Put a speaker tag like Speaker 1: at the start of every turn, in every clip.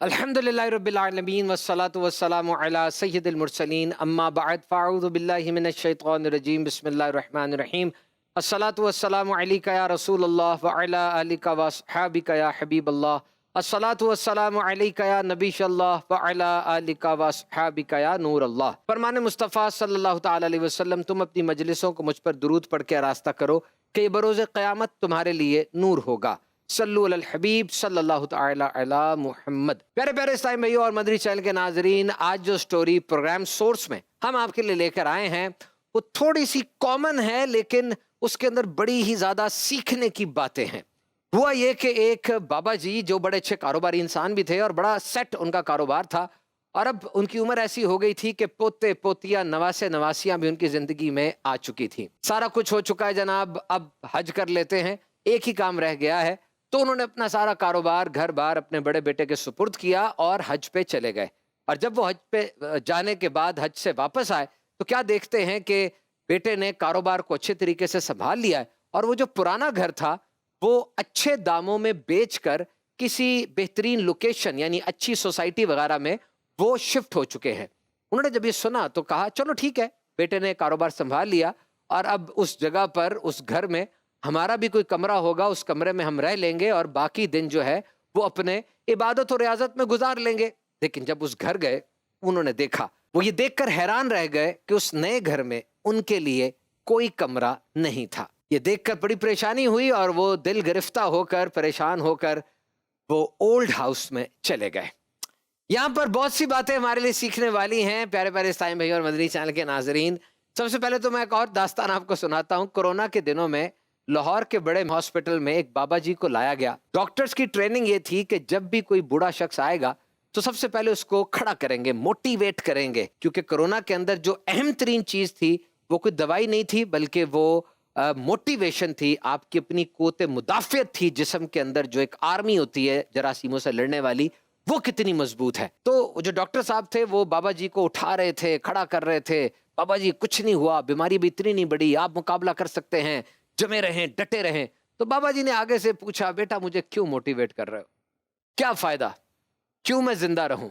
Speaker 1: الحمدللہ رب العالمین والصلاة والسلام علی سید المرسلین اما بعد فاعوذ باللہ من الشیطان الرجیم بسم اللہ الرحمن الرحیم الصلاة والسلام علیک یا رسول اللہ وعلی آلک واصحابک یا حبیب اللہ الصلاة والسلام علیک یا نبی اللہ وعلی آلک واصحابک یا نور اللہ۔ فرمان مصطفیٰ صلی اللہ تعالی علیہ وسلم، تم اپنی مجلسوں کو مجھ پر درود پڑھ کے آراستہ کرو کہ یہ بروز قیامت تمہارے لیے نور ہوگا۔ صلو علی الحبیب صلی اللہ تعالی علی محمد۔ پیارے پیارے اسلامی بھائیوں اور مدری چینل کے ناظرین، آج جو سٹوری پروگرام سورس میں ہم آپ کے لیے لے کر آئے ہیں وہ تھوڑی سی کامن ہے، لیکن اس کے اندر بڑی ہی زیادہ سیکھنے کی باتیں ہیں۔ ہوا یہ کہ ایک بابا جی جو بڑے اچھے کاروباری انسان بھی تھے اور بڑا سیٹ ان کا کاروبار تھا، اور اب ان کی عمر ایسی ہو گئی تھی کہ پوتے پوتیاں نواسے نواسیاں بھی ان کی زندگی میں آ چکی تھیں۔ سارا کچھ ہو چکا ہے جناب، اب حج کر لیتے ہیں، ایک ہی کام رہ گیا ہے۔ تو انہوں نے اپنا سارا کاروبار گھر بار اپنے بڑے بیٹے کے سپرد کیا اور حج پہ چلے گئے۔ اور جب وہ حج پہ جانے کے بعد حج سے واپس آئے تو کیا دیکھتے ہیں کہ بیٹے نے کاروبار کو اچھے طریقے سے سنبھال لیا ہے، اور وہ جو پرانا گھر تھا وہ اچھے داموں میں بیچ کر کسی بہترین لوکیشن یعنی اچھی سوسائٹی وغیرہ میں وہ شفٹ ہو چکے ہیں۔ انہوں نے جب یہ سنا تو کہا چلو ٹھیک ہے، بیٹے نے کاروبار سنبھال لیا اور اب اس جگہ پر اس گھر میں ہمارا بھی کوئی کمرہ ہوگا، اس کمرے میں ہم رہ لیں گے اور باقی دن جو ہے وہ اپنے عبادت و ریاضت میں گزار لیں گے۔ لیکن جب اس گھر گئے انہوں نے دیکھا، وہ یہ دیکھ کر حیران رہ گئے کہ اس نئے گھر میں ان کے لیے کوئی کمرہ نہیں تھا۔ یہ دیکھ کر بڑی پریشانی ہوئی اور وہ دل گرفتہ ہو کر پریشان ہو کر وہ اولڈ ہاؤس میں چلے گئے۔ یہاں پر بہت سی باتیں ہمارے لیے سیکھنے والی ہیں پیارے پیارے اسلامی بھائی اور مدنی چینل کے ناظرین۔ سب سے پہلے تو میں ایک اور داستان آپ کو سناتا ہوں۔ کورونا کے دنوں میں لاہور کے بڑے ہاسپٹل میں ایک بابا جی کو لایا گیا۔ ڈاکٹرز کی ٹریننگ یہ تھی کہ جب بھی کوئی بوڑھا شخص آئے گا تو سب سے پہلے اس کو کھڑا کریں گے، موٹیویٹ کریں گے، کیونکہ کورونا کے اندر جو اہم ترین چیز تھی وہ کوئی دوائی نہیں تھی بلکہ وہ موٹیویشن تھی، آپ کی اپنی قوت مدافعت تھی جسم کے اندر، جو ایک آرمی ہوتی ہے جراثیموں سے لڑنے والی، وہ کتنی مضبوط ہے۔ تو جو ڈاکٹر صاحب تھے وہ بابا جی کو اٹھا رہے تھے، کھڑا کر رہے تھے۔ بابا جی کچھ نہیں ہوا، بیماری بھی اتنی نہیں بڑی، آپ مقابلہ کر سکتے ہیں، جمے رہیں، ڈٹے رہیں۔ تو بابا جی نے آگے سے پوچھا، بیٹا مجھے کیوں موٹیویٹ کر رہے ہو؟ کیا فائدہ؟ کیوں میں زندہ رہوں؟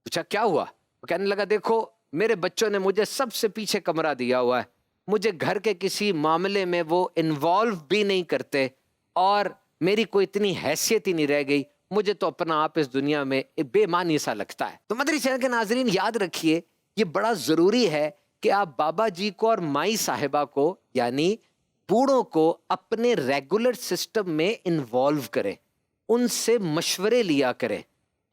Speaker 1: پوچھا کیا ہوا؟ وہ کہنے لگا دیکھو میرے بچوں نے مجھے سب سے پیچھے کمرہ دیا ہوا ہے، مجھے گھر کے کسی معاملے میں وہ انوالو بھی نہیں کرتے، اور میری کوئی اتنی حیثیت ہی نہیں رہ گئی، مجھے تو اپنا آپ اس دنیا میں بے معنی سا لگتا ہے۔ تو مدری چینل کے ناظرین یاد رکھیے، یہ بڑا ضروری ہے کہ آپ بابا جی کو اور مائی صاحبہ کو یعنی بوڑھوں کو اپنے ریگولر سسٹم میں انوالو کریں، ان سے مشورے لیا کریں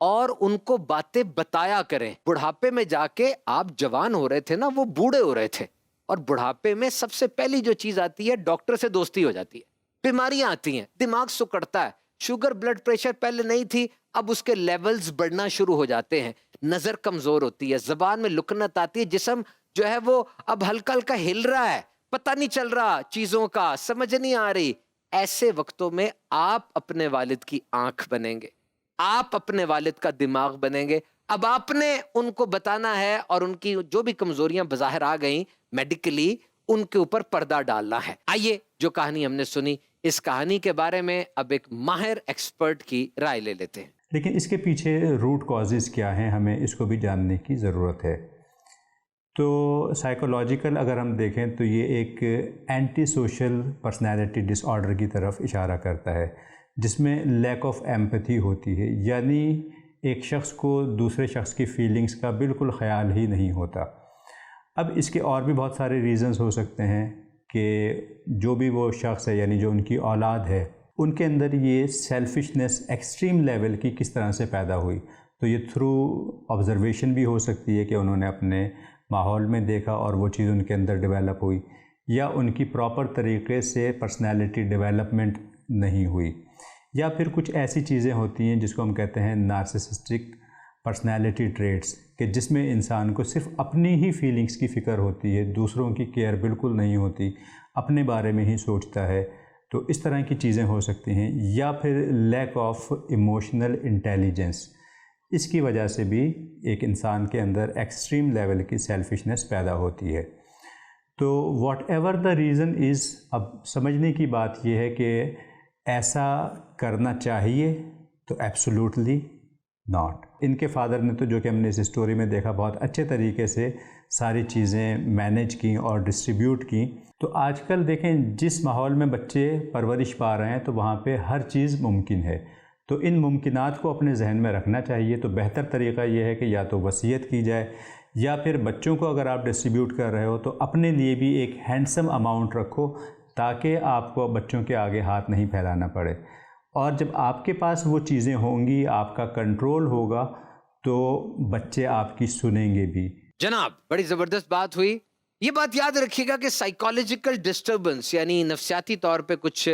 Speaker 1: اور ان کو باتیں بتایا کریں۔ بڑھاپے میں جا کے آپ جوان ہو رہے تھے نا، وہ بوڑھے ہو رہے تھے، اور بڑھاپے میں سب سے پہلی جو چیز آتی ہے ڈاکٹر سے دوستی ہو جاتی ہے، بیماریاں آتی ہیں، دماغ سکڑتا ہے، شوگر بلڈ پریشر پہلے نہیں تھی، اب اس کے لیولز بڑھنا شروع ہو جاتے ہیں، نظر کمزور ہوتی ہے، زبان میں لکنت آتی ہے، جسم جو ہے وہ اب ہلکا ہلکا ہل رہا ہے، پتہ نہیں چل رہا چیزوں کا، سمجھ نہیں آ رہی۔ ایسے وقتوں میں آپ اپنے والد کی آنکھ بنیں گے، آپ اپنے والد کا دماغ بنیں گے۔ اب آپ نے ان کو بتانا ہے اور ان کی جو بھی کمزوریاں بظاہر آ گئیں میڈیکلی، ان کے اوپر پردہ ڈالنا ہے۔ آئیے جو کہانی ہم نے سنی، اس کہانی کے بارے میں اب ایک ماہر ایکسپرٹ کی رائے لے لیتے ہیں۔
Speaker 2: لیکن اس کے پیچھے روٹ کازز کیا ہیں، ہمیں اس کو بھی جاننے کی ضرورت ہے۔ تو سائیکولوجیکل اگر ہم دیکھیں تو یہ ایک اینٹی سوشل پرسنالٹی ڈس آرڈر کی طرف اشارہ کرتا ہے، جس میں لیک آف ایمپتھی ہوتی ہے، یعنی ایک شخص کو دوسرے شخص کی فیلنگز کا بالکل خیال ہی نہیں ہوتا۔ اب اس کے اور بھی بہت سارے ریزنز ہو سکتے ہیں کہ جو بھی وہ شخص ہے، یعنی جو ان کی اولاد ہے، ان کے اندر یہ سیلفشنس ایکسٹریم لیول کی کس طرح سے پیدا ہوئی۔ تو یہ تھرو آبزرویشن بھی ہو سکتی ہے کہ انہوں نے اپنے ماحول میں دیکھا اور وہ چیز ان کے اندر ڈیولپ ہوئی، یا ان کی پراپر طریقے سے پرسنالٹی ڈیولپمنٹ نہیں ہوئی، یا پھر کچھ ایسی چیزیں ہوتی ہیں جس کو ہم کہتے ہیں نارسسسٹک پرسنالٹی ٹریٹس، کہ جس میں انسان کو صرف اپنی ہی فیلنگز کی فکر ہوتی ہے، دوسروں کی کیئر بالکل نہیں ہوتی، اپنے بارے میں ہی سوچتا ہے۔ تو اس طرح کی چیزیں ہو سکتی ہیں، یا پھر لیک آف ایموشنل انٹیلیجنس، اس کی وجہ سے بھی ایک انسان کے اندر ایکسٹریم لیول کی سیلفشنس پیدا ہوتی ہے۔ تو what ever the reason is, اب سمجھنے کی بات یہ ہے کہ ایسا کرنا چاہیے تو ایبسولوٹلی ناٹ. ان کے فادر نے تو، جو کہ ہم نے اس اسٹوری میں دیکھا، بہت اچھے طریقے سے ساری چیزیں مینیج کیں اور ڈسٹریبیوٹ کیں. تو آج کل دیکھیں جس ماحول میں بچے پرورش پا رہے ہیں تو وہاں پہ ہر چیز ممکن ہے. تو ان ممکنات کو اپنے ذہن میں رکھنا چاہیے. تو بہتر طریقہ یہ ہے کہ یا تو وصیت کی جائے، یا پھر بچوں کو اگر آپ ڈسٹریبیوٹ کر رہے ہو تو اپنے لیے بھی ایک ہینڈسم اماؤنٹ رکھو، تاکہ آپ کو بچوں کے آگے ہاتھ نہیں پھیلانا پڑے. اور جب آپ کے پاس وہ چیزیں ہوں گی، آپ کا کنٹرول ہوگا، تو بچے آپ کی سنیں گے بھی.
Speaker 1: جناب بڑی زبردست بات ہوئی. یہ بات یاد رکھیے گا کہ سائیکالوجیکل ڈسٹربنس یعنی نفسیاتی طور پہ کچھ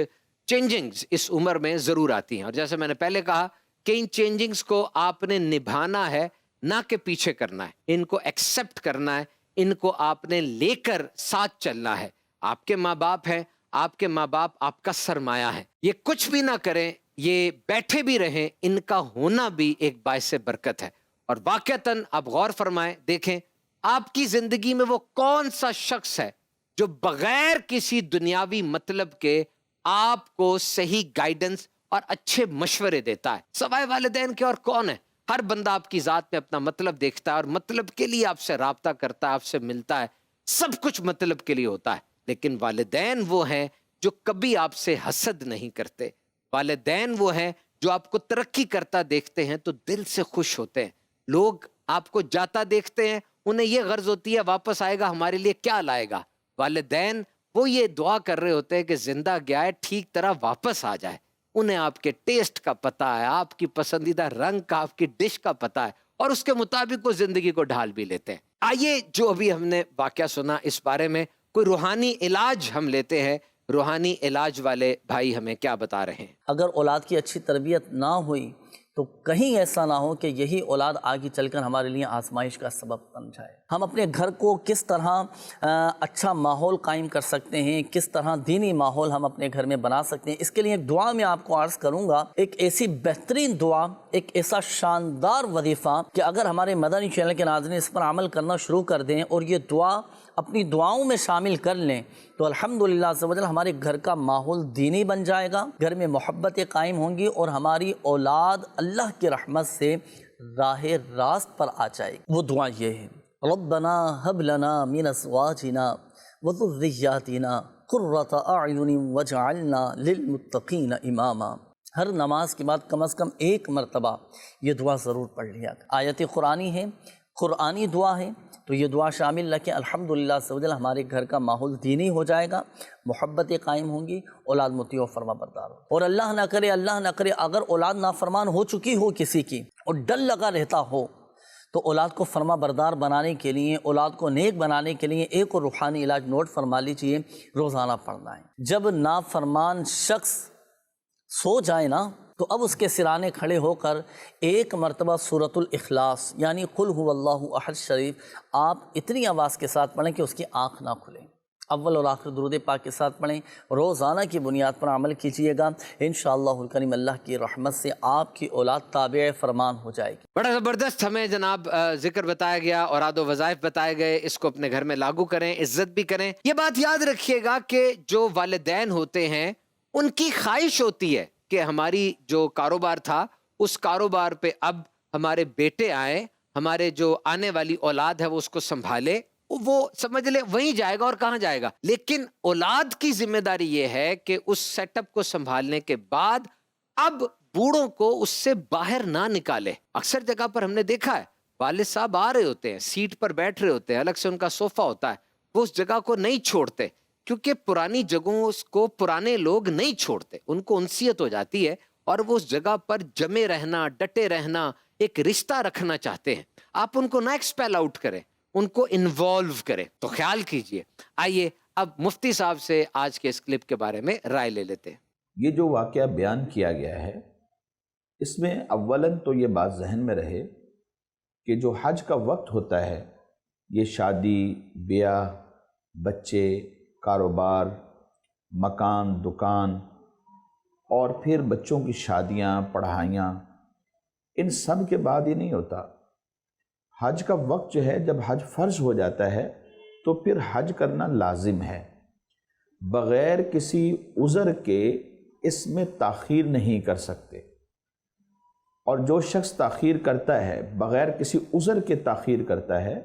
Speaker 1: چینجنگز اس عمر میں ضرور آتی ہیں، اور جیسے میں نے پہلے کہا کہ ان چینجنگز کو آپ نے نبھانا ہے، نہ کہ پیچھے کرنا ہے. ان کو ایکسیپٹ کرنا ہے، ان کو آپ نے لے کر ساتھ چلنا ہے. آپ کے ماں باپ ہیں، آپ کے ماں باپ آپ کا سرمایہ ہے. یہ کچھ بھی نہ کریں، یہ بیٹھے بھی رہیں، ان کا ہونا بھی ایک باعث برکت ہے. اور واقعتاً آپ غور فرمائیں، دیکھیں آپ کی زندگی میں وہ کون سا شخص ہے جو بغیر کسی دنیاوی مطلب کے آپ کو صحیح گائیڈنس اور اچھے مشورے دیتا ہے. سوائے والدین کے اور کون ہے؟ ہر بندہ آپ کی ذات میں اپنا مطلب دیکھتا ہے اور مطلب کے لیے آپ سے رابطہ کرتا ہے، آپ سے ملتا ہے. سب کچھ مطلب کے لیے ہوتا ہے. لیکن والدین وہ ہیں جو کبھی آپ سے حسد نہیں کرتے. والدین وہ ہیں جو آپ کو ترقی کرتا دیکھتے ہیں تو دل سے خوش ہوتے ہیں. لوگ آپ کو جاتا دیکھتے ہیں، انہیں یہ غرض ہوتی ہے واپس آئے گا ہمارے لیے کیا لائے گا. والدین وہ یہ دعا کر رہے ہوتے ہیں کہ زندہ گیا ہے ٹھیک طرح واپس آ جائے. انہیں آپ کے ٹیسٹ کا پتہ ہے، آپ کی پسندیدہ رنگ کا، آپ کی ڈش کا پتہ ہے، اور اس کے مطابق وہ زندگی کو ڈھال بھی لیتے ہیں. آئیے جو ابھی ہم نے واقعہ سنا اس بارے میں کوئی روحانی علاج ہم لیتے ہیں. روحانی علاج والے بھائی ہمیں کیا بتا رہے ہیں؟
Speaker 3: اگر اولاد کی اچھی تربیت نہ ہوئی تو کہیں ایسا نہ ہو کہ یہی اولاد آگے چل کر ہمارے لیے آزمائش کا سبب بن جائے. ہم اپنے گھر کو کس طرح اچھا ماحول قائم کر سکتے ہیں، کس طرح دینی ماحول ہم اپنے گھر میں بنا سکتے ہیں، اس کے لیے ایک دعا میں آپ کو عرض کروں گا. ایک ایسی بہترین دعا، ایک ایسا شاندار وظیفہ کہ اگر ہمارے مدنی چینل کے ناظرین اس پر عمل کرنا شروع کر دیں اور یہ دعا اپنی دعاؤں میں شامل کر لیں تو الحمدللہ عز و جل ہمارے گھر کا ماحول دینی بن جائے گا، گھر میں محبتیں قائم ہوں گی اور ہماری اولاد اللہ کی رحمت سے راہ راست پر آ جائے گی. وہ دعا یہ ہے: ربنا هب لنا من ازواجنا وذرياتنا قرة اعین واجعلنا للمتقین اماما. ہر نماز کے بعد کم از کم ایک مرتبہ یہ دعا ضرور پڑھ لیا. آیت قرآنی ہے، قرآنی دعا ہے، تو یہ دعا شامل رکھیں. الحمدللہ عز و جل ہمارے گھر کا ماحول دینی ہو جائے گا، محبتیں قائم ہوں گی، اولاد مطیع و فرما بردار ہو. اور اللہ نہ کرے اگر اولاد نافرمان ہو چکی ہو کسی کی اور ڈر لگا رہتا ہو، تو اولاد کو فرما بردار بنانے کے لیے، اولاد کو نیک بنانے کے لیے ایک اور روحانی علاج نوٹ فرما لیجئے، روزانہ پڑھنا ہے. جب نافرمان شخص سو جائے نا تو اب اس کے سرانے کھڑے ہو کر ایک مرتبہ سورۃ الاخلاص یعنی قل هو اللہ احد شریف آپ اتنی آواز کے ساتھ پڑھیں کہ اس کی آنکھ نہ کھلے. اول اور آخر درود پاک کے ساتھ پڑھیں، روزانہ کی بنیاد پر عمل کیجئے گا، انشاءاللہ الکریم اللہ کی رحمت سے آپ کی اولاد تابع فرمان ہو جائے گی.
Speaker 1: بڑا زبردست ہمیں جناب ذکر بتایا گیا، اوراد و وظائف بتائے گئے. اس کو اپنے گھر میں لاگو کریں، عزت بھی کریں. یہ بات یاد رکھیے گا کہ جو والدین ہوتے ہیں ان کی خواہش ہوتی ہے کہ ہماری جو کاروبار تھا اس کاروبار پہ اب ہمارے بیٹے آئیں، ہمارے جو آنے والی اولاد ہے وہ اس کو سنبھالے. وہ سمجھ لے وہیں جائے گا اور کہاں جائے گا. لیکن اولاد کی ذمہ داری یہ ہے کہ اس سیٹ اپ کو سنبھالنے کے بعد اب بوڑھوں کو اس سے باہر نہ نکالے. اکثر جگہ پر ہم نے دیکھا ہے والد صاحب آ رہے ہوتے ہیں، سیٹ پر بیٹھ رہے ہوتے ہیں، الگ سے ان کا صوفہ ہوتا ہے، وہ اس جگہ کو نہیں چھوڑتے کیونکہ پرانی جگہوں کو پرانے لوگ نہیں چھوڑتے. ان کو انسیت ہو جاتی ہے اور وہ اس جگہ پر جمے رہنا، ڈٹے رہنا، ایک رشتہ رکھنا چاہتے ہیں. آپ ان کو نہ ایکسپیل آؤٹ کریں، ان کو انوالو کریں. تو خیال کیجئے. آئیے اب مفتی صاحب سے آج کے اس کلپ کے بارے میں رائے لے لیتے ہیں.
Speaker 4: یہ جو واقعہ بیان کیا گیا ہے اس میں اولاً تو یہ بات ذہن میں رہے کہ جو حج کا وقت ہوتا ہے یہ شادی، بیاہ، بچے، کاروبار، مکان، دکان اور پھر بچوں کی شادیاں، پڑھائیاں، ان سب کے بعد ہی نہیں ہوتا. حج کا وقت جو ہے جب حج فرض ہو جاتا ہے تو پھر حج کرنا لازم ہے. بغیر کسی عذر کے اس میں تاخیر نہیں کر سکتے. اور جو شخص تاخیر کرتا ہے بغیر کسی عذر کے تاخیر کرتا ہے،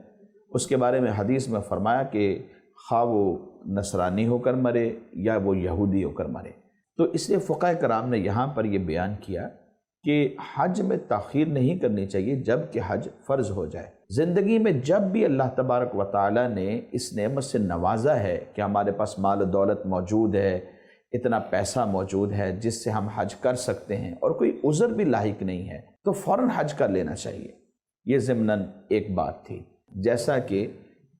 Speaker 4: اس کے بارے میں حدیث میں فرمایا کہ خواہ وہ نصرانی ہو کر مرے یا وہ یہودی ہو کر مرے۔ تو اس لیے فقہاء کرام نے یہاں پر یہ بیان کیا کہ حج میں تاخیر نہیں کرنی چاہیے جب کہ حج فرض ہو جائے۔ زندگی میں جب بھی اللہ تبارک و تعالیٰ نے اس نعمت سے نوازا ہے کہ ہمارے پاس مال و دولت موجود ہے، اتنا پیسہ موجود ہے جس سے ہم حج کر سکتے ہیں اور کوئی عذر بھی لاحق نہیں ہے، تو فوراً حج کر لینا چاہیے۔ یہ ضمناً ایک بات تھی۔ جیسا کہ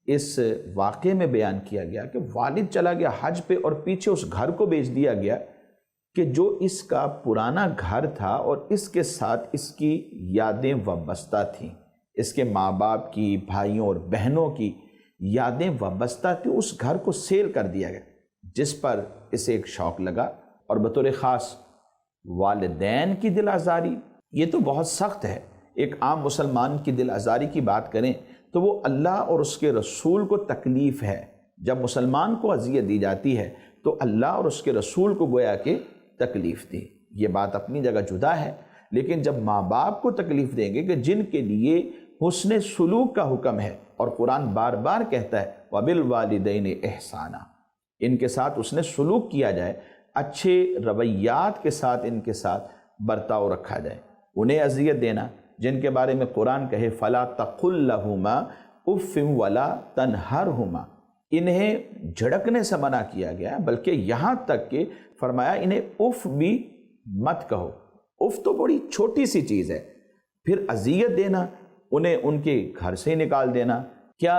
Speaker 4: اس واقعے میں بیان کیا گیا کہ والد چلا گیا حج پہ اور پیچھے اس گھر کو بیچ دیا گیا کہ جو اس کا پرانا گھر تھا اور اس کے ساتھ اس کی یادیں وابستہ تھیں، اس کے ماں باپ کی، بھائیوں اور بہنوں کی یادیں وابستہ تھیں، اس گھر کو سیل کر دیا گیا، جس پر اسے ایک شوق لگا اور بطور خاص والدین کی دل آزاری۔ یہ تو بہت سخت ہے۔ ایک عام مسلمان کی دل آزاری کی بات کریں تو وہ اللہ اور اس کے رسول کو تکلیف ہے۔ جب مسلمان کو اذیت دی جاتی ہے تو اللہ اور اس کے رسول کو گویا کہ تکلیف دی، یہ بات اپنی جگہ جدا ہے۔ لیکن جب ماں باپ کو تکلیف دیں گے کہ جن کے لیے حسن سلوک کا حکم ہے، اور قرآن بار بار کہتا ہے وَبِالْوَالِدَيْنِ إِحْسَانًا، ان کے ساتھ اس نے سلوک کیا جائے، اچھے رویات کے ساتھ ان کے ساتھ برتاؤ رکھا جائے۔ انہیں اذیت دینا جن کے بارے میں قرآن کہے فَلَا تَقُلْ لَهُمَا اُفٍّ وَلَا تَنْهَرْهُمَا، انہیں جھڑکنے سے منع کیا گیا، بلکہ یہاں تک کہ فرمایا انہیں اف بھی مت کہو۔ اف تو بڑی چھوٹی سی چیز ہے، پھر اذیت دینا، انہیں ان کے گھر سے نکال دینا۔ کیا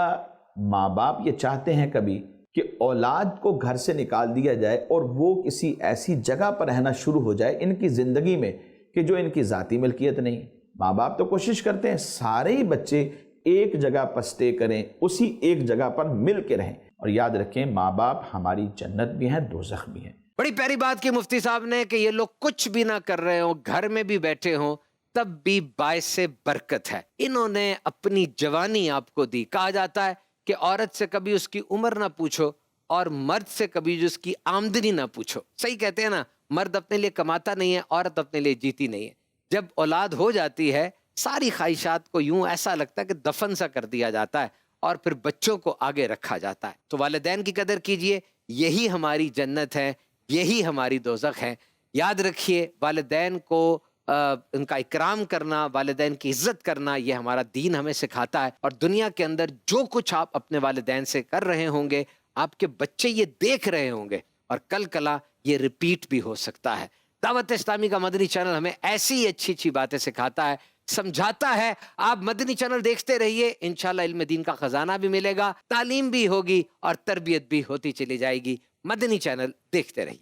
Speaker 4: ماں باپ یہ چاہتے ہیں کبھی کہ اولاد کو گھر سے نکال دیا جائے اور وہ کسی ایسی جگہ پر رہنا شروع ہو جائے ان کی زندگی میں کہ جو ان کی ذاتی ملکیت نہیں؟ ماں باپ تو کوشش کرتے ہیں سارے ہی بچے ایک جگہ پر سٹے کریں، اسی ایک جگہ پر مل کے رہیں، اور یاد رکھیں ماں باپ ہماری جنت بھی ہیں، دوزخ بھی ہیں۔
Speaker 1: بڑی پیاری بات کی مفتی صاحب نے کہ یہ لوگ کچھ بھی نہ کر رہے ہوں، گھر میں بھی بیٹھے ہوں، تب بھی باعث برکت ہے۔ انہوں نے اپنی جوانی آپ کو دی۔ کہا جاتا ہے کہ عورت سے کبھی اس کی عمر نہ پوچھو اور مرد سے کبھی جو اس کی آمدنی نہ پوچھو۔ صحیح کہتے ہیں نا، مرد اپنے لیے کماتا نہیں ہے، عورت اپنے لیے جیتی نہیں ہے۔ جب اولاد ہو جاتی ہے ساری خواہشات کو یوں ایسا لگتا ہے کہ دفن سا کر دیا جاتا ہے اور پھر بچوں کو آگے رکھا جاتا ہے۔ تو والدین کی قدر کیجئے، یہی ہماری جنت ہے، یہی ہماری دوزخ ہے۔ یاد رکھیے والدین کو ان کا اکرام کرنا، والدین کی عزت کرنا، یہ ہمارا دین ہمیں سکھاتا ہے۔ اور دنیا کے اندر جو کچھ آپ اپنے والدین سے کر رہے ہوں گے، آپ کے بچے یہ دیکھ رہے ہوں گے اور کل کلا یہ ریپیٹ بھی ہو سکتا ہے۔ دعوت اسلامی کا مدنی چینل ہمیں ایسی اچھی اچھی باتیں سکھاتا ہے، سمجھاتا ہے۔ آپ مدنی چینل دیکھتے رہیے، انشاءاللہ علم دین کا خزانہ بھی ملے گا، تعلیم بھی ہوگی اور تربیت بھی ہوتی چلی جائے گی۔ مدنی چینل دیکھتے رہیے۔